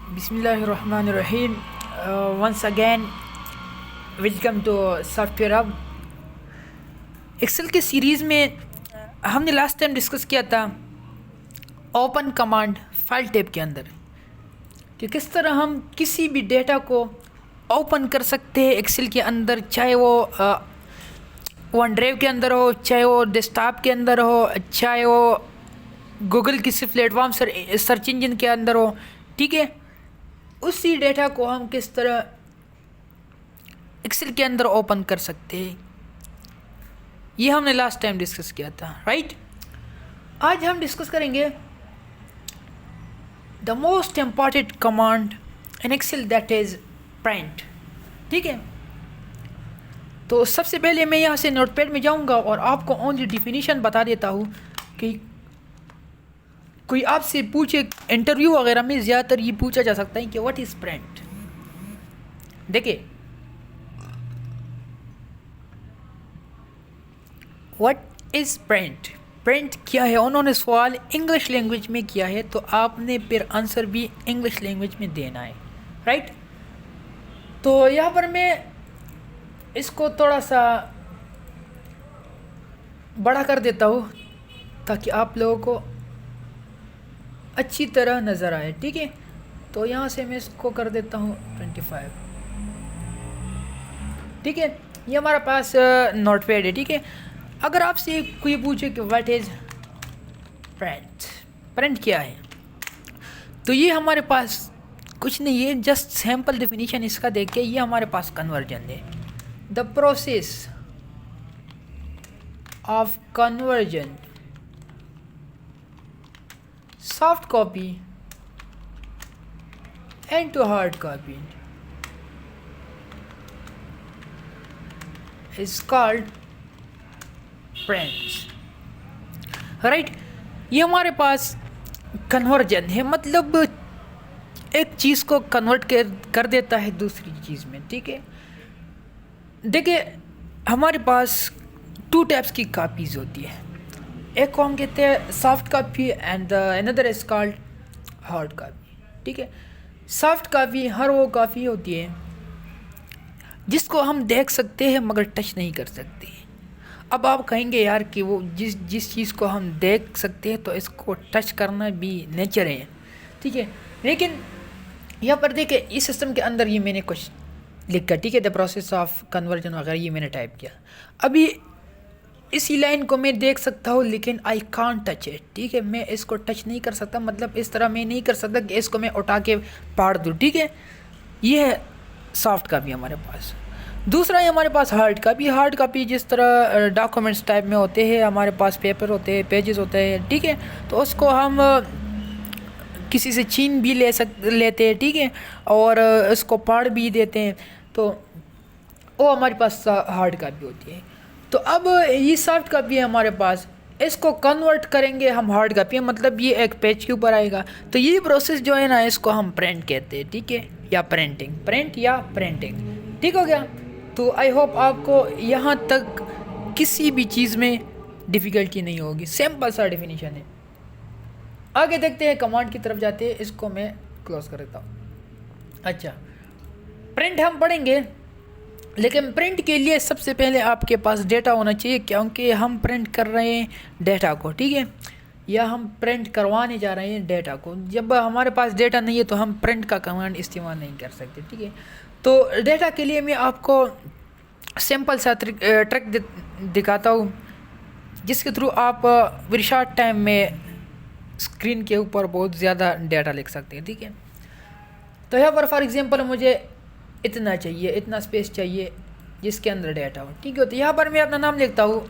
Bismillahirrahmanirrahim. Once again, welcome to software hub. Excel के series में हमने लास्ट टाइम डिस्कस किया था ओपन कमांड फाइल टैब के अंदर कि किस तरह हम किसी भी डेटा को ओपन कर सकते हैं एक्सेल के अंदर, चाहे वो वन ड्राइव के अंदर हो, चाहे वो डेस्कटॉप के अंदर हो, चाहे वो गूगल किसी प्लेटफॉर्म सर्च इंजन के अंदर हो। ठीक है, उसी डेटा को हम किस तरह एक्सेल के अंदर ओपन कर सकते हैं, ये हमने लास्ट टाइम डिस्कस किया था, राइट। आज हम डिस्कस करेंगे the most important command in Excel, that is print. ठीक है, तो सबसे पहले मैं यहाँ से नोटपैड में जाऊँगा और आपको ओनली डिफिनीशन बता देता हूँ कि कोई आपसे पूछे इंटरव्यू वगैरह में ज़्यादातर ये पूछा जा सकता है कि व्हाट इज़ प्रिंट। देखिए, व्हाट इज़ प्रिंट, प्रिंट क्या है, उन्होंने सवाल इंग्लिश लैंग्वेज में किया है, तो आपने फिर आंसर भी इंग्लिश लैंग्वेज में देना है, राइट। तो यहाँ पर मैं इसको थोड़ा सा बड़ा कर देता हूँ ताकि आप लोगों को अच्छी तरह नज़र आए। ठीक है, तो यहाँ से मैं इसको कर देता हूँ 25। ठीक है, ये हमारा पास नोटपैड है। ठीक है, अगर आपसे कोई पूछे कि व्हाट इज़ प्रिंट, प्रिंट क्या है, तो ये हमारे पास कुछ नहीं है, जस्ट सैम्पल डेफिनेशन इसका देख के ये हमारे पास कन्वर्जन है। The process of conversion soft copy and to hard copy is called prints, right। ये हमारे पास कन्वर्जन है, मतलब एक चीज़ को कन्वर्ट कर देता है दूसरी चीज़ में। ठीक है, देखिए हमारे पास टू टाइप्स की कापीज़ होती है, एक को हम कहते हैं soft copy and another is called hard copy. ठीक है, सॉफ्ट कापी हर वो कापी होती है जिसको हम देख सकते हैं मगर टच नहीं कर सकते। अब आप कहेंगे यार कि वो जिस चीज़ को हम देख सकते हैं तो इसको टच करना भी नेचर है। ठीक है, लेकिन यहाँ पर देखिए इस सिस्टम के अंदर ये मैंने कुछ लिखा, ठीक है, द प्रोसेस ऑफ कन्वर्जन वगैरह ये मैंने टाइप किया। अभी इसी लाइन को मैं देख सकता हूँ लेकिन आई कांट टच इट। ठीक है, मैं इसको टच नहीं कर सकता, मतलब इस तरह मैं नहीं कर सकता कि इसको मैं उठा के फाड़ दूँ। ठीक है, ये है सॉफ्ट कापी हमारे पास। दूसरा है हमारे पास हार्ड कापी। हार्ड कापी जिस तरह डॉक्यूमेंट्स टाइप में होते हैं, हमारे पास पेपर होते हैं, पेजेस होते हैं। ठीक है, तो उसको हम किसी से छीन भी लेते हैं। ठीक है, और इसको फाड़ भी देते हैं, तो वो हमारे पास हार्ड कापी होती है। तो अब ये सॉफ्ट कापी है हमारे पास, इसको कन्वर्ट करेंगे हम हार्ड कापी, मतलब ये एक पेज के ऊपर आएगा। तो ये प्रोसेस जो है ना, इसको हम प्रिंट कहते हैं। ठीक है, या प्रिंटिंग, प्रिंट या प्रिंटिंग। ठीक हो गया। तो आई होप आपको यहाँ तक किसी भी चीज़ में डिफ़िकल्टी नहीं होगी, सिंपल सा डेफिनेशन है। आगे देखते हैं, कमांड की तरफ जाते हैं, इसको मैं क्लोज कर देता हूँ। अच्छा, प्रिंट हम पढ़ेंगे, लेकिन प्रिंट के लिए सबसे पहले आपके पास डेटा होना चाहिए, क्योंकि हम प्रिंट कर रहे हैं डेटा को। ठीक है, या हम प्रिंट करवाने जा रहे हैं डेटा को। जब हमारे पास डेटा नहीं है तो हम प्रिंट का कमांड इस्तेमाल नहीं कर सकते। ठीक है, तो डेटा के लिए मैं आपको सिंपल सा ट्रिक दिखाता हूँ, जिसके थ्रू आप वेरी शॉर्ट टाइम में स्क्रीन के ऊपर बहुत ज़्यादा डेटा लिख सकते हैं। ठीक है, तो यहाँ पर फॉर एग्जांपल मुझे इतना चाहिए, इतना स्पेस चाहिए जिसके अंदर डेटा हो। ठीक है, तो यहाँ पर मैं अपना नाम लिखता हूँ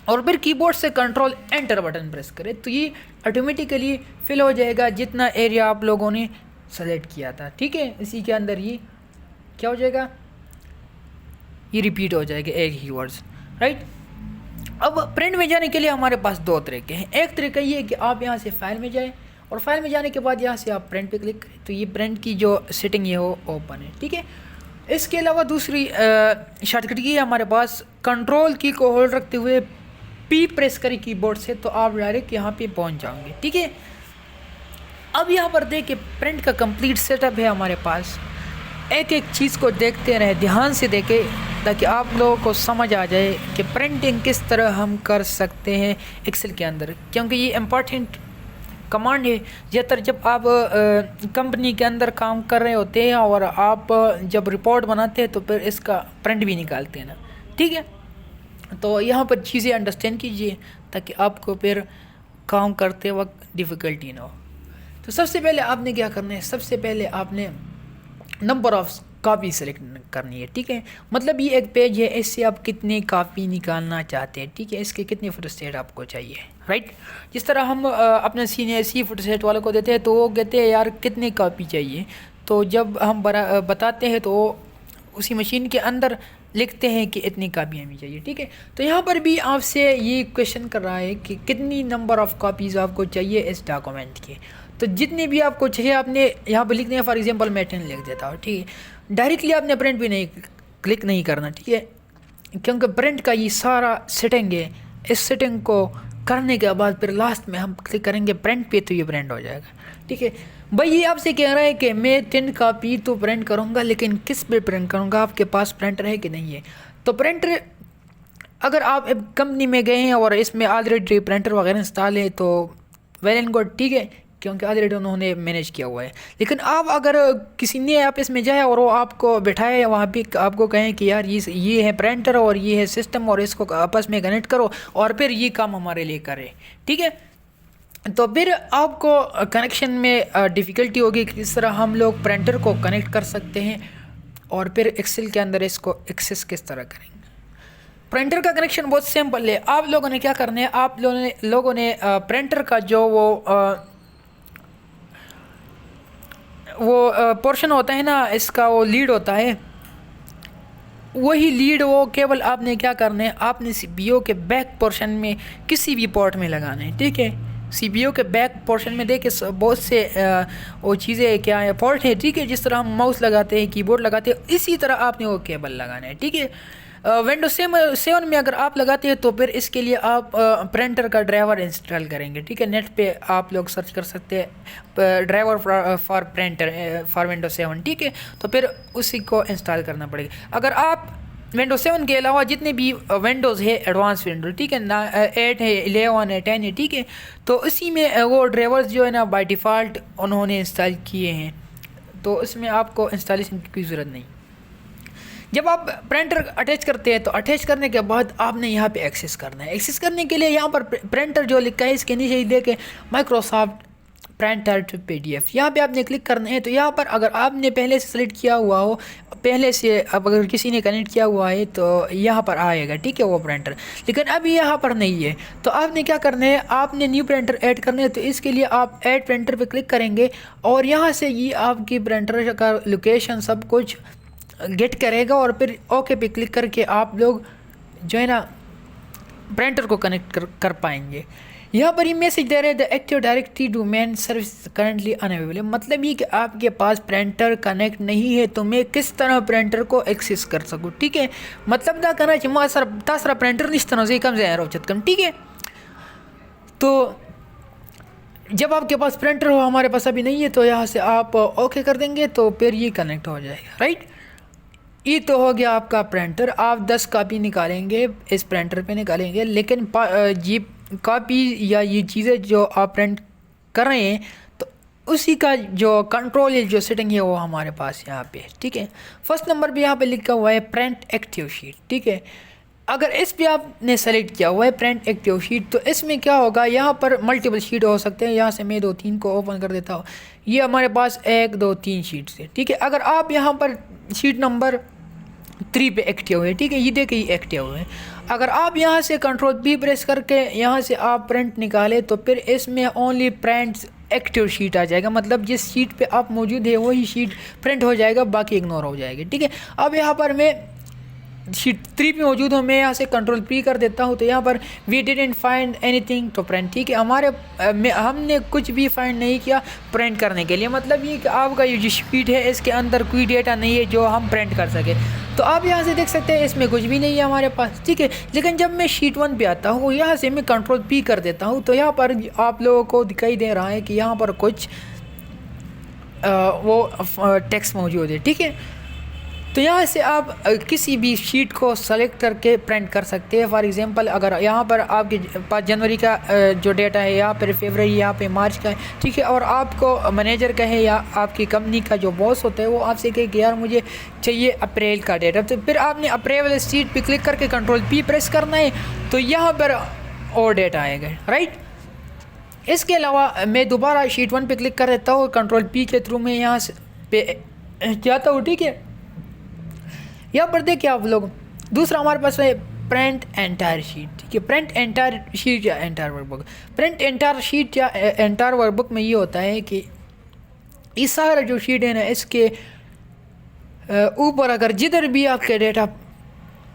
और फिर कीबोर्ड से कंट्रोल एंटर बटन प्रेस करें, तो ये ऑटोमेटिकली फिल हो जाएगा जितना एरिया आप लोगों ने सेलेक्ट किया था। ठीक है, इसी के अंदर ये क्या हो जाएगा, ये रिपीट हो जाएगा एक ही वर्ड्स, राइट। अब प्रिंट में जाने के लिए हमारे पास दो तरीके हैं। एक तरीका ये है कि आप यहाँ से फाइल में जाएं और फाइल में जाने के बाद यहाँ से आप प्रिंट पे क्लिक करें, तो ये प्रिंट की जो सेटिंग है वो ओपन है। ठीक है, इसके अलावा दूसरी शॉर्टकट की है हमारे पास, कंट्रोल की को होल्ड रखते हुए P प्रेस करें कीबोर्ड से तो आप डायरेक्ट यहाँ पे पहुँच जाओगे, ठीक है। अब यहाँ पर देखिए प्रिंट का कंप्लीट सेटअप है हमारे पास। एक एक चीज़ को देखते रहे, ध्यान से देखें ताकि आप लोगों को समझ आ जाए कि प्रिंटिंग किस तरह हम कर सकते हैं एक्सेल के अंदर, क्योंकि ये इम्पॉर्टेंट कमांड है। ज़्यादातर जब आप कंपनी के अंदर काम कर रहे होते हैं और आप जब रिपोर्ट बनाते हैं तो फिर इसका प्रिंट भी निकालते हैं ना, ठीक है। तो यहाँ पर चीज़ें अंडरस्टैंड कीजिए ताकि आपको फिर काम करते वक्त डिफ़िकल्टी ना हो। तो सबसे पहले आपने क्या करना है, सबसे पहले आपने नंबर ऑफ कापी सेलेक्ट करनी है, ठीक है। मतलब ये एक पेज है, इससे आप कितने कापी निकालना चाहते हैं, ठीक है। इसके कितने फोटोस्टेट आपको चाहिए, राइट। जिस तरह हम अपने सीनियर सी फोटोस्टेट वालों को देते हैं तो वो कहते हैं यार कितने कापी चाहिए, तो जब हम बताते हैं तो उसी मशीन के अंदर लिखते हैं कि इतनी कापियाँ हमें चाहिए, ठीक है। तो यहाँ पर भी आपसे ये क्वेश्चन कर रहा है कि कितनी नंबर ऑफ़ कापीज़ आपको चाहिए इस डॉक्यूमेंट के। तो जितने भी आपको चाहिए आपने यहाँ पर लिखने हैं। फॉर एग्जांपल मैं 10 लिख देता हूँ, ठीक है। डायरेक्टली आपने प्रिंट भी नहीं क्लिक नहीं करना, ठीक है, क्योंकि प्रिंट का ये सारा सेटिंग है। इस सेटिंग को करने के बाद फिर लास्ट में हम क्लिक करेंगे प्रिंट पे तो ये प्रिंट हो जाएगा, ठीक है। भाई ये आपसे कह रहा है कि मैं 10 कापी तो प्रिंट करूँगा, लेकिन किस पे प्रिंट करूँगा, आपके पास प्रिंटर है कि नहीं है। तो प्रिंटर अगर आप कंपनी में गए हैं और इसमें ऑलरेडी प्रिंटर वगैरह इंस्टॉल है तो वेल एंड गुड, ठीक है, क्योंकि ऑलरेडी उन्होंने मैनेज किया हुआ है। लेकिन आप अगर किसी ने आप इसमें जाए और वो आपको बिठाए वहाँ पे आपको कहें कि यार ये है प्रिंटर और ये है सिस्टम और इसको आपस में कनेक्ट करो और फिर ये काम हमारे लिए करे, ठीक है, तो फिर आपको कनेक्शन में डिफ़िकल्टी होगी कि किस तरह हम लोग प्रिंटर को कनेक्ट कर सकते हैं और फिर एक्सेल के अंदर इसको एक्सेस किस तरह करेंगे। प्रिंटर का कनेक्शन बहुत सिंपल है। आप लोगों ने क्या करना है, आप लोगों ने प्रिंटर का जो वो पोर्शन होता है ना, इसका वो लीड होता है, वही लीड वो केबल आपने क्या करना है, आपने सीपीयू के बैक पोर्शन में किसी भी पोर्ट में लगाना है, ठीक है। सीपीयू के बैक पोर्शन में देखिए बहुत से वो चीज़ें क्या है पोर्ट है, ठीक है। जिस तरह हम माउस लगाते हैं, कीबोर्ड लगाते हैं, इसी तरह आपने वो केबल लगाना है, ठीक है। विंडोज 7 में अगर आप लगाते हैं तो फिर इसके लिए आप प्रिंटर का ड्राइवर इंस्टॉल करेंगे, ठीक है। नेट पे आप लोग सर्च कर सकते हैं driver for printer for Windows 7, ठीक है। तो फिर उसी को इंस्टॉल करना पड़ेगा। अगर आप विंडोज 7 के अलावा जितने भी विंडोज़ है एडवांस विंडो, ठीक है ना, 8 है, 11 है, 10 है, ठीक है, तो इसी में वो ड्राइवर्स जो है ना बाय डिफ़ॉल्ट उन्होंने इंस्टॉल किए हैं, तो इसमें आपको इंस्टॉलेशन की कोई ज़रूरत नहीं। जब आप प्रिंटर अटैच करते हैं तो अटैच करने के बाद आपने यहाँ पे एक्सेस करना है। एक्सेस करने के लिए यहाँ पर प्रिंटर जो लिखा है इसके नीचे देखे माइक्रोसॉफ्ट प्रिंटर टू PDF, यहाँ पे आपने क्लिक करना है। तो यहाँ पर अगर आपने पहले से सेलेक्ट किया हुआ हो, पहले से अब अगर किसी ने कनेक्ट किया हुआ है तो यहाँ पर आएगा, ठीक है, वो प्रिंटर। लेकिन अभी यहाँ पर नहीं है तो आपने क्या करना है, आपने न्यू प्रिंटर ऐड करना है। तो इसके लिए आप ऐड प्रिंटर पे क्लिक करेंगे और यहाँ से ये आपकी प्रिंटर का लोकेशन सब कुछ गेट करेगा और फिर ओके पे क्लिक करके आप लोग जो है ना प्रिंटर को कनेक्ट कर पाएंगे। यहाँ पर ये मैसेज दे रहे हैं the active directory domain service currently unavailable, मतलब ये कि आपके पास प्रिंटर कनेक्ट नहीं है तो मैं किस तरह प्रिंटर को एक्सेस कर सकूँ, ठीक है। मतलब ना करना चाहिए सर तासरा प्रिंटर इस तरह से कम से कम, ठीक है। तो जब आपके पास प्रिंटर हो, हमारे पास अभी नहीं है, तो यहाँ से आप ओके कर देंगे तो फिर ये कनेक्ट हो जाएगा, राइट। ये तो हो गया आपका प्रिंटर। आप 10 कापी निकालेंगे इस प्रिंटर पे निकालेंगे, लेकिन ये कापी या ये चीज़ें जो आप प्रिंट कर रहे हैं तो उसी का जो कंट्रोल है, जो सेटिंग है वो हमारे पास यहाँ पे, ठीक है। फर्स्ट नंबर पे यहाँ पे लिखा हुआ है प्रिंट एक्टिव शीट, ठीक है। अगर इस पे आपने सेलेक्ट किया हुआ है प्रिंट एक्टिव शीट तो इसमें क्या होगा, यहाँ पर मल्टीपल शीट हो सकते हैं। यहाँ से मैं 2-3 को ओपन कर देता हूँ। ये हमारे पास 1-2-3 शीट्स है, ठीक है। अगर आप यहाँ पर शीट नंबर 3 पे एक्टिव है, ठीक है, ये देखिए ये एक्टिव है। अगर आप यहाँ से कंट्रोल B प्रेस करके यहाँ से आप प्रिंट निकाले तो फिर इसमें ओनली प्रिंट एक्टिव शीट आ जाएगा, मतलब जिस शीट पे आप मौजूद है वही शीट प्रिंट हो जाएगा, बाकी इग्नोर हो जाएगी, ठीक है। अब यहाँ पर मैं शीट 3 पे मौजूद हूँ, मैं यहाँ से कंट्रोल P कर देता हूँ तो यहाँ पर we didn't find anything to print, ठीक है। हमने कुछ भी फाइंड नहीं किया प्रिंट करने के लिए, मतलब ये कि आपका ये जो शीट है इसके अंदर कोई डेटा नहीं है जो हम प्रिंट कर सके। तो आप यहाँ से देख सकते हैं इसमें कुछ भी नहीं है हमारे पास, ठीक है। लेकिन जब मैं शीट 1 पे आता हूँ, यहाँ से मैं कंट्रोल पी कर देता हूँ, तो यहाँ पर आप लोगों को दिखाई दे रहा है कि यहाँ पर कुछ वो टेक्स्ट मौजूद है, ठीक है। तो यहाँ से आप किसी भी शीट को सेलेक्ट करके प्रिंट कर सकते हैं। फॉर एग्जांपल अगर यहाँ पर आपके पास जनवरी का जो डेटा है, यहाँ पर फरवरी, यहाँ पे मार्च का है, ठीक है, और आपको मैनेजर का है या आपकी कंपनी का जो बॉस होता है वो आपसे कहे कि यार मुझे चाहिए अप्रैल का डेटा, तो फिर आपने अप्रैल वाले शीट पे क्लिक करके कंट्रोल पी प्रेस करना है, तो यहाँ पर और डेटा आएगा, राइट। इसके अलावा मैं दोबारा शीट 1 पे क्लिक कर देता हूँ, कंट्रोल पी के थ्रू मैं यहाँ से पे जाता हूँ, ठीक है। यहाँ पर देखिए आप लोग, दूसरा हमारे पास है प्रिंट एंटायर शीट, ठीक है। प्रिंट एंटायर शीट या entire workbook, print entire sheet या एंटायर वर्कबुक में ये होता है कि इस सारा जो शीट है ना, इसके ऊपर अगर जिधर भी आपके डेटा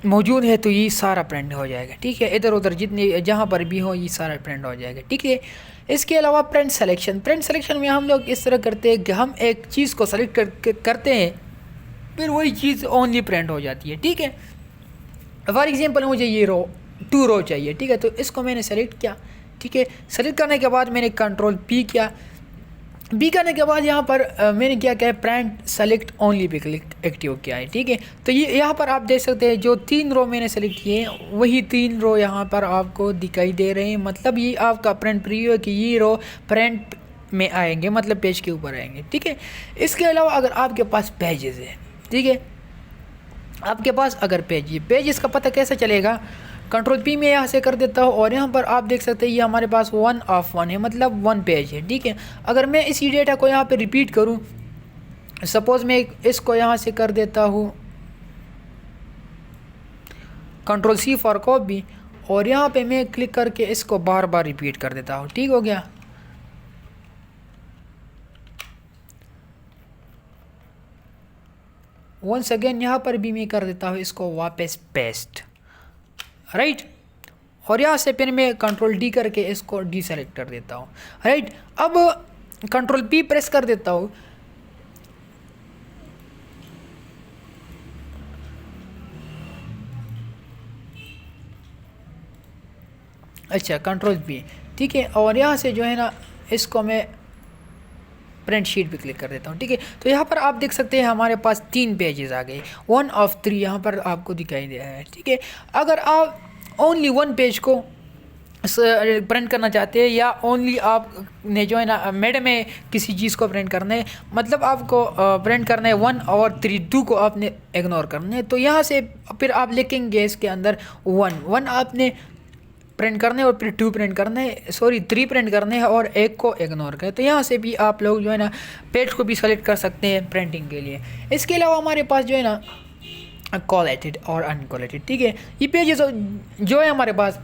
मौजूद है तो ये सारा प्रिंट हो जाएगा, ठीक है। इधर उधर जितने जहाँ पर भी हो ये सारा प्रिंट हो जाएगा, ठीक है। इसके अलावा प्रिंट सिलेक्शन में हम लोग इस तरह करते हैं कि हम एक चीज़ को सेलेक्ट करते हैं, फिर वही चीज़ ओनली प्रिंट हो जाती है, ठीक है। फॉर एग्जांपल मुझे ये 2 रो चाहिए, ठीक है, तो इसको मैंने सेलेक्ट किया, ठीक है। सेलेक्ट करने के बाद मैंने कंट्रोल पी किया, बी करने के बाद यहाँ पर मैंने क्या किया है, print select only pay click active किया है, ठीक है। तो ये यहाँ पर आप देख सकते हैं जो 3 रो मैंने सेलेक्ट किए हैं वही 3 रो यहाँ पर आपको दिखाई दे रहे हैं। मतलब ये आपका प्रिंट प्रीव्यू है कि ये रो प्रिंट में आएंगे, मतलब पेज के ऊपर आएंगे, ठीक है। इसके अलावा अगर आपके पास पेजेस है, ठीक है, आपके पास अगर पेज इसका पता कैसे चलेगा, कंट्रोल पी में यहाँ से कर देता हूँ और यहाँ पर आप देख सकते हैं ये हमारे पास 1 of 1 है, मतलब 1 पेज है, ठीक है। अगर मैं इसी डेटा को यहाँ पे रिपीट करूँ, सपोज मैं इसको यहाँ से कर देता हूँ कंट्रोल सी फॉर कॉपी, और यहाँ पे मैं क्लिक करके इसको बार बार रिपीट कर देता हूँ, ठीक हो गया। वंस अगेन यहाँ पर भी मैं कर देता हूँ इसको वापस पेस्ट, राइट। और यहाँ से फिर मैं कंट्रोल डी करके इसको डी सेलेक्ट कर देता हूँ, राइट। अब कंट्रोल पी प्रेस कर देता हूँ, अच्छा कंट्रोल पी, ठीक है। और यहाँ से जो है ना इसको मैं प्रिंट शीट पे क्लिक कर देता हूँ, ठीक है। तो यहाँ पर आप देख सकते हैं हमारे पास 3 पेजेस आ गए, 1 of 3 यहाँ पर आपको दिखाई दे रहा है, ठीक है। अगर आप ओनली 1 पेज को प्रिंट करना चाहते हैं या ओनली आपने जो है ना मिड में किसी चीज़ को प्रिंट करना है, मतलब आपको प्रिंट करना है 1 और 3, 2 को आपने इग्नोर करना है, तो यहाँ से फिर आप लिखेंगे इसके अंदर 1 आपने प्रिंट करने और फिर 2 प्रिंट करने, 3 प्रिंट करने हैं और 1 को इग्नोर करें। तो यहाँ से भी आप लोग जो है ना पेज को भी सेलेक्ट कर सकते हैं प्रिंटिंग के लिए। इसके अलावा हमारे पास जो है ना कोलेटेड और अनकोलेटेड, ठीक है। ये पेज जो है हमारे पास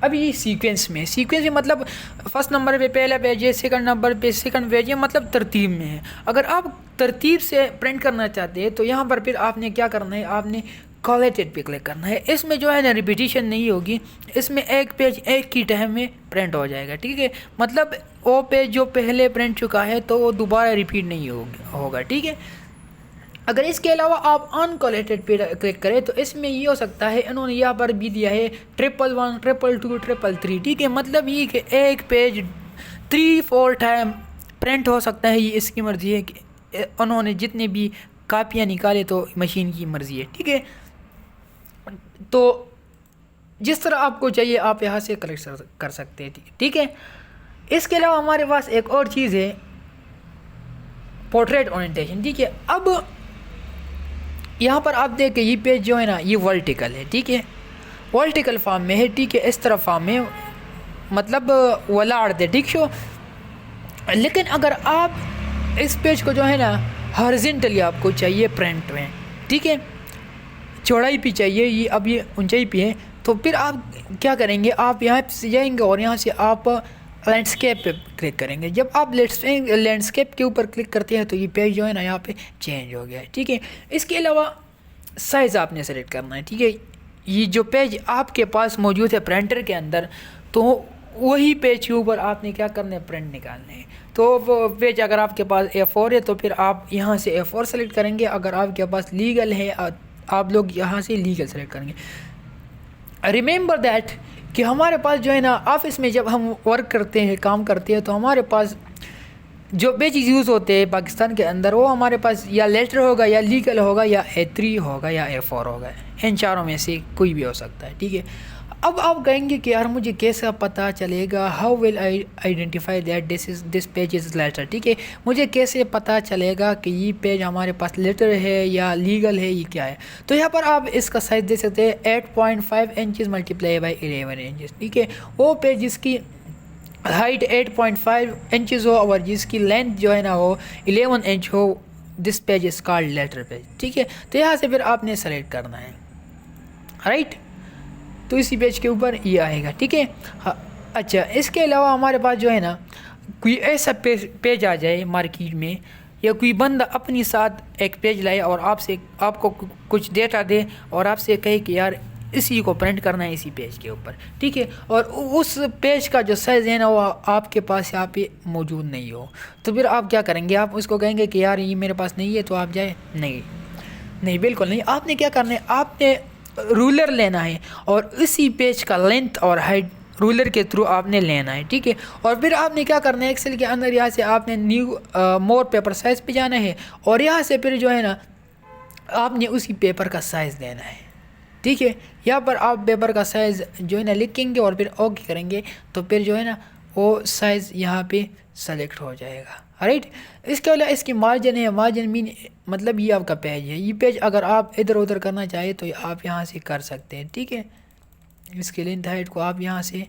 अभी ये सीक्वेंस में मतलब फर्स्ट नंबर पे पहला पेज है, सेकंड नंबर पे सेकंड पेज है, मतलब तरतीब में है। अगर आप तरतीब से प्रिंट करना चाहते हैं तो यहाँ पर फिर आपने क्या करना है, आपने कोलेटेड पे क्लिक करना है। इसमें जो है ना रिपीटिशन नहीं होगी, इसमें एक पेज एक ही टाइम में प्रिंट हो जाएगा, ठीक है। मतलब वो पेज जो पहले प्रिंट चुका है तो वो दोबारा रिपीट नहीं होगा, ठीक है। अगर इसके अलावा आप अनकोलेटेड पे क्लिक करें तो इसमें ये हो सकता है, इन्होंने यहाँ पर भी दिया है 111, 222, 333, ठीक है। मतलब ये कि एक पेज 3-4 टाइम प्रिंट हो सकता है, ये इसकी मर्ज़ी है कि उन्होंने जितने भी कापियाँ निकाले तो मशीन की मर्ज़ी है, ठीक है। तो जिस तरह आपको चाहिए आप यहाँ से कलेक्ट कर सकते हैं, ठीक है। इसके अलावा हमारे पास एक और चीज़ है पोर्ट्रेट ओरिएंटेशन, ठीक है। अब यहाँ पर आप देखें ये पेज जो है ना ये वर्टिकल है, ठीक है, वर्टिकल फॉर्म में है, ठीक है। इस तरह फॉर्म में मतलब वलाड़ दे, ठीक शो। लेकिन अगर आप इस पेज को जो है ना हॉरिजॉन्टली आपको चाहिए प्रिंट में, ठीक है, चौड़ाई भी चाहिए, ये अब ये ऊंचाई भी है, तो फिर आप क्या करेंगे, आप यहाँ से जाएंगे और यहाँ से आप लैंडस्केप पे क्लिक करेंगे। जब आप लैंडस्केप के ऊपर क्लिक करते हैं तो ये पेज जो है ना यहाँ पे चेंज हो गया है, ठीक है। इसके अलावा साइज़ आपने सेलेक्ट करना है, ठीक है। ये जो पेज आपके पास मौजूद है प्रिंटर के अंदर, तो वही पेज के ऊपर आपने क्या करना है, प्रिंट निकालना है। तो वो पेज अगर आपके पास A4 है तो फिर आप यहाँ से A4 सेलेक्ट करेंगे। अगर आपके पास लीगल है आप लोग यहाँ से लीगल सेलेक्ट करेंगे। रिमेंबर दैट कि हमारे पास जो है ना ऑफिस में जब हम वर्क करते हैं, काम करते हैं, तो हमारे पास जो पेजेस यूज़ होते हैं पाकिस्तान के अंदर, वो हमारे पास या लेटर होगा या लीगल होगा या A3 होगा या A4 होगा, इन चारों में से कोई भी हो सकता है, ठीक है। अब आप कहेंगे कि यार मुझे कैसे पता चलेगा, how will I identify that this page is letter, ठीक है, मुझे कैसे पता चलेगा कि ये पेज हमारे पास लेटर है या लीगल है, ये क्या है। तो यहाँ पर आप इसका साइज़ दे सकते हैं 8.5 इंचज़ मल्टीप्लाई बाई 11 इंचज़, ठीक है। वो पेज जिसकी हाइट 8.5 इंचज़ हो और जिसकी लेंथ जो है ना वो 11 इंच हो, this page is called letter page, ठीक है। तो यहाँ से फिर आपने सेलेक्ट करना है, राइट। तो इसी पेज के ऊपर ये आएगा, ठीक है। हाँ, अच्छा, इसके अलावा हमारे पास जो है ना कोई ऐसा पेज आ जाए मार्केट में, या कोई बंदा अपनी साथ एक पेज लाए और आपको कुछ डेटा दे और आपसे कहे कि यार इसी को प्रिंट करना है इसी पेज के ऊपर, ठीक है, और उस पेज का जो साइज़ है ना वो आपके पास यहाँ पे मौजूद नहीं हो, तो फिर आप क्या करेंगे, आप उसको कहेंगे कि यार ये मेरे पास नहीं है, तो आप जाए नहीं बिल्कुल नहीं। आपने क्या करना है, आपने रूलर लेना है और इसी पेज का लेंथ और हाइट रूलर के थ्रू आपने लेना है, ठीक है। और फिर आपने क्या करना है, एक्सेल के अंदर यहाँ से आपने न्यू मोर पेपर साइज़ पे जाना है और यहाँ से फिर जो है ना आपने उसी पेपर का साइज़ देना है, ठीक है। यहाँ पर आप पेपर का साइज़ जो है ना लिखेंगे और फिर ओके करेंगे, तो फिर जो है ना वो साइज़ यहाँ पे सेलेक्ट हो जाएगा, राइट। इसके अलावा इसकी मार्जिन है, मार्जिन मीन मतलब ये आपका पेज है, ये पेज अगर आप इधर उधर करना चाहे तो आप यहाँ से कर सकते हैं, ठीक है। इसके लेंथ हाइट को आप यहाँ से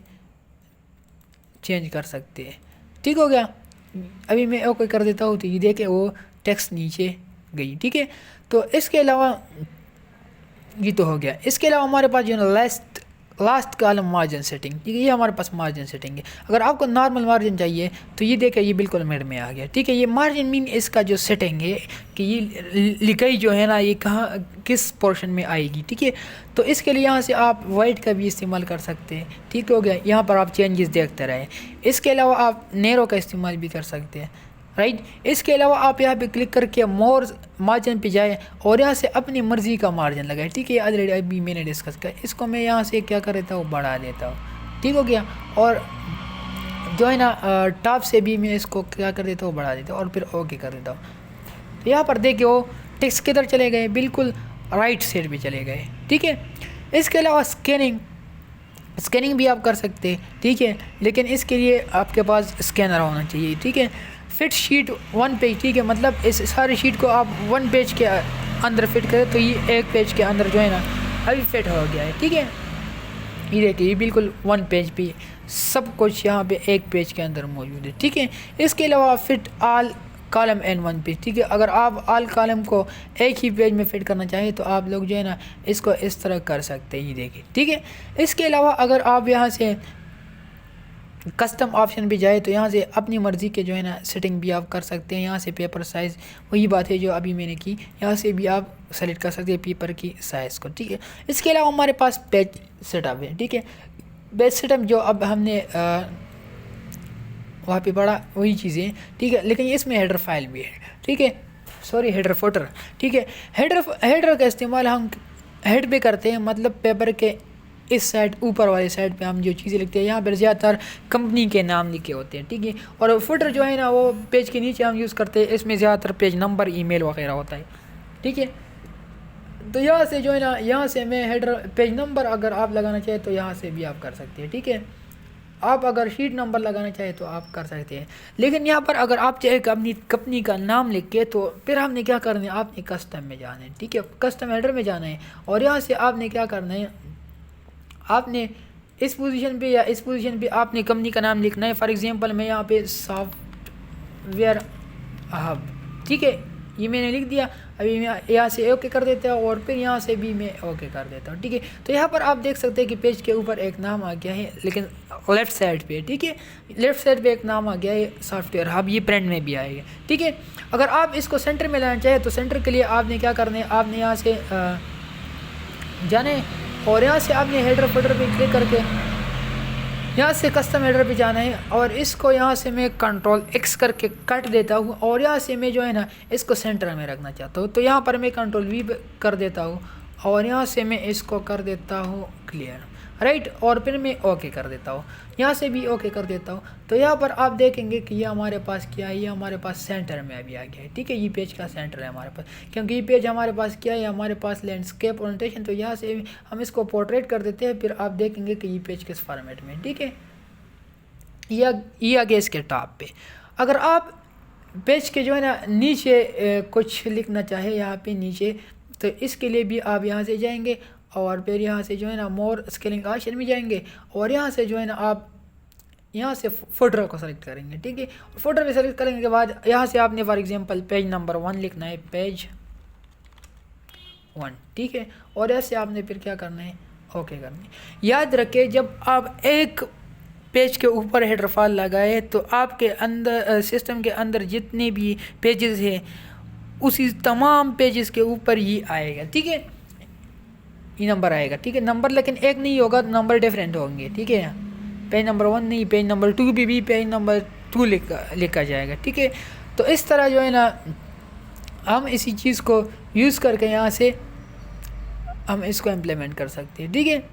चेंज कर सकते हैं, ठीक हो गया। अभी मैं ओके कर देता हूँ, तो ये देखे वो टेक्स्ट नीचे गई, ठीक है। तो इसके अलावा ये तो हो गया। इसके अलावा हमारे पास जो है लास्ट कॉलम मार्जिन सेटिंग, ठीक है, ये हमारे पास मार्जिन सेटिंग है। अगर आपको नॉर्मल मार्जिन चाहिए तो ये देखिए ये बिल्कुल मिड में आ गया, ठीक है। ये मार्जिन मीन इसका जो सेटिंग है कि ये लिखाई जो है ना ये कहाँ किस पोर्शन में आएगी, ठीक है। तो इसके लिए यहाँ से आप वाइट का भी इस्तेमाल कर सकते हैं, ठीक हो गया। यहाँ पर आप चेंजेस देखते रहें। इसके अलावा आप नैरो का इस्तेमाल भी कर सकते हैं, राइट। इसके अलावा आप यहाँ पे क्लिक करके मोर मार्जिन पे जाए और यहाँ से अपनी मर्ज़ी का मार्जिन लगाए, ठीक है। ऑलरेडी अभी मैंने डिस्कस किया, इसको मैं यहाँ से क्या कर देता हूँ, बढ़ा देता हूँ, ठीक हो गया। और जो है ना टॉप से भी मैं इसको क्या कर देता हूँ, बढ़ा देता हूँ और फिर ओके कर देता हूँ। तो यहाँ पर देखिए वो टेक्स्ट किधर चले गए, बिल्कुल राइट साइड पे चले गए, ठीक है। इसके अलावा स्कैनिंग भी आप कर सकते हैं, ठीक है, लेकिन इसके लिए आपके पास स्कैनर होना चाहिए, ठीक है। फिट शीट 1 पेज, ठीक है, मतलब इस सारी शीट को आप 1 पेज के अंदर फिट करें तो ये 1 पेज के अंदर जो है ना अभी फिट हो गया है, ठीक है। ये देखिए ये बिल्कुल 1 पेज पे सब कुछ यहाँ पे 1 पेज के अंदर मौजूद है, ठीक है। इसके अलावा fit all column in 1 page, ठीक है। अगर आप ऑल कॉलम को एक ही पेज में फिट करना चाहें तो आप लोग जो है ना इसको इस तरह कर सकते हैं, ये देखिए, ठीक है। इसके अलावा अगर आप यहाँ से कस्टम ऑप्शन भी जाए तो यहाँ से अपनी मर्ज़ी के जो है ना सेटिंग भी आप कर सकते हैं। यहाँ से पेपर साइज़ वही बात है जो अभी मैंने की, यहाँ से भी आप सेलेक्ट कर सकते हैं पेपर की साइज़ को, ठीक है। इसके अलावा हमारे पास पेज सेटअप है, ठीक है। पेज सेटअप जो अब हमने वहाँ पे पढ़ा वही चीज़ें, ठीक है, लेकिन इसमें हेडर फाइल भी है, ठीक है, सॉरी हेडर फुटर, ठीक है। हेडर का इस्तेमाल हम हेड पे करते हैं, मतलब पेपर के इस साइड ऊपर वाली साइड पे हम जो चीज़ें लिखते हैं, यहाँ पर ज़्यादातर कंपनी के नाम लिखे होते हैं, ठीक है। और फुटर जो है ना वो पेज के नीचे हम यूज़ करते हैं, इसमें ज़्यादातर पेज नंबर, ईमेल वगैरह होता है, ठीक है। तो यहाँ से जो है ना यहाँ से मैं हेडर पेज नंबर अगर आप लगाना चाहें तो यहाँ से भी आप कर सकते हैं, ठीक है। आप अगर शीट नंबर लगाना चाहें तो आप कर सकते हैं, लेकिन यहाँ पर अगर आप चाहे अपनी कंपनी का नाम लिख के तो फिर हमने क्या करना है, आपने कस्टम में जाना है, ठीक है, कस्टम हेडर में जाना है और यहाँ से आपने क्या करना है, आपने इस पोजीशन पे या इस पोजीशन पे आपने कंपनी का नाम लिखना है। फॉर एग्जांपल मैं यहाँ पे सॉफ्टवेयर हब, ठीक है, ये मैंने लिख दिया। अभी मैं यहाँ से ओके कर देता हूँ और फिर यहाँ से भी मैं ओके कर देता हूँ, ठीक है। तो यहाँ पर आप देख सकते हैं कि पेज के ऊपर एक नाम आ गया है, लेकिन लेफ़्ट साइड पे, ठीक है, लेफ़्ट साइड पे एक नाम आ गया है सॉफ्टवेयर हब, ये प्रिंट में भी आएगा, ठीक है। अगर आप इसको सेंटर में लाना चाहें तो सेंटर के लिए आपने क्या करना है, आपने यहाँ से जाने और यहाँ से आपने हेडर फुटर पे क्लिक करके यहाँ से कस्टम हेडर पे जाना है और इसको यहाँ से मैं कंट्रोल X करके कट देता हूँ और यहाँ से मैं जो है ना इसको सेंटर में रखना चाहता हूँ, तो यहाँ पर मैं कंट्रोल V कर देता हूँ और यहाँ से मैं इसको कर देता हूँ क्लियर, राइट। और फिर मैं ओके कर देता हूँ, यहाँ से भी ओके कर देता हूँ। तो यहाँ पर आप देखेंगे कि ये हमारे पास क्या है, ये हमारे पास सेंटर में अभी आ गया है, ठीक है। ये पेज का सेंटर है हमारे पास, क्योंकि ये पेज हमारे पास क्या है, हमारे पास लैंडस्केप ओरिएंटेशन। तो यहाँ से हम इसको पोर्ट्रेट कर देते हैं, फिर आप देखेंगे कि ये पेज किस फॉर्मेट में, ठीक है। ये आ गया इसके टॉप पे। अगर आप पेज के जो है ना नीचे कुछ लिखना चाहे यहाँ पे नीचे, तो इसके लिए भी आप यहाँ से जाएंगे और फिर यहाँ से जो है ना मोर स्केलिंग ऑप्शन में जाएंगे और यहाँ से जो है ना आप यहाँ से फोल्डर को सेलेक्ट करेंगे, ठीक है। फोल्डर में सेलेक्ट करने के बाद यहाँ से आपने फॉर एग्जांपल पेज नंबर 1 लिखना है, पेज 1, ठीक है। और ऐसे आपने फिर क्या करना है, ओके करना है। याद रखें जब आप एक पेज के ऊपर हेडर फाइल लगाए तो आपके अंदर सिस्टम के अंदर जितने भी पेजेस हैं उसी तमाम पेजेस के ऊपर ही आएगा, ठीक है। ये नंबर आएगा, ठीक है। नंबर लेकिन एक नहीं होगा, नंबर डिफरेंट होंगे, ठीक है। पेज नंबर 1 नहीं, पेज नंबर 2 भी पेज नंबर 2 लिखा जाएगा, ठीक है। तो इस तरह जो है ना हम इसी चीज़ को यूज़ करके यहाँ से हम इसको इम्प्लीमेंट कर सकते हैं, ठीक है।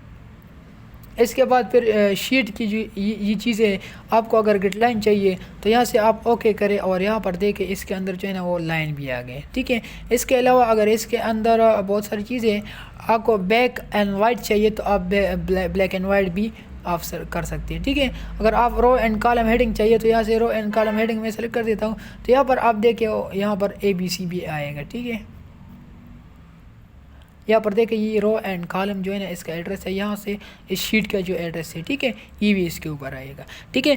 इसके बाद फिर शीट की जो ये चीज़ें आपको अगर गाइडलाइन चाहिए तो यहाँ से आप ओके करें और यहाँ पर देखें इसके अंदर जो है ना वो लाइन भी आ गए, ठीक है। इसके अलावा अगर इसके अंदर बहुत सारी चीज़ें आपको ब्लैक एंड वाइट चाहिए तो आप ब्लैक एंड वाइट भी आप कर सकते हैं, ठीक है। अगर आप रो एंड कॉलम हेडिंग चाहिए तो यहाँ से रो एंड कॉलम हेडिंग में सेलेक्ट कर देता हूँ। तो यहाँ पर आप देखें यहाँ पर ABC भी आएगा, ठीक है। यहाँ पर देखें ये रो एंड कॉलम जो है ना इसका एड्रेस है, यहाँ से इस शीट का जो एड्रेस है, ठीक है, ये भी इसके ऊपर आएगा, ठीक है।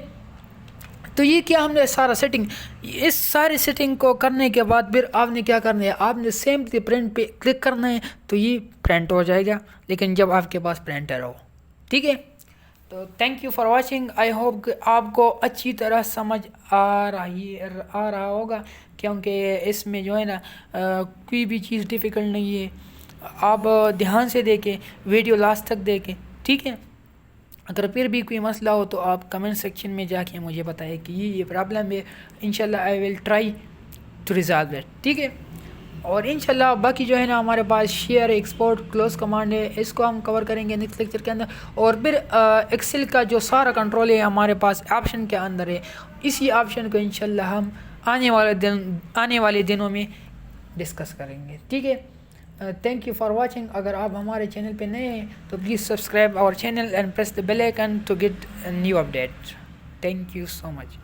तो ये क्या हमने सारा सेटिंग, इस सारी सेटिंग को करने के बाद फिर आपने क्या करना है, आपने सेम प्रिंट पे क्लिक करना है तो ये प्रिंट हो जाएगा, लेकिन जब आपके पास प्रिंटर हो, ठीक है। तो thank you for watching. I hope कि आपको अच्छी तरह समझ आ रहा होगा, क्योंकि इसमें जो है ना कोई भी चीज़ डिफ़िकल्ट नहीं है। आप ध्यान से देखें, वीडियो लास्ट तक देखें, ठीक है। अगर फिर भी कोई मसला हो तो आप कमेंट सेक्शन में जाके मुझे बताएं कि ये प्रॉब्लम है। इंशाल्लाह I will try to resolve it, ठीक है। और इंशाल्लाह बाकी जो है ना हमारे पास शेयर एक्सपोर्ट क्लोज कमांड है, इसको हम कवर करेंगे नेक्स्ट लेक्चर के अंदर। और फिर एक्सेल का जो सारा कंट्रोल है हमारे पास ऑप्शन के अंदर है, इसी ऑप्शन को इंशाल्लाह हम आने वाले दिनों में डिस्कस करेंगे, ठीक है। Thank you for watching. अगर आप हमारे चैनल पे नए हैं तो please subscribe our channel and press the bell icon to get new update. Thank you so much.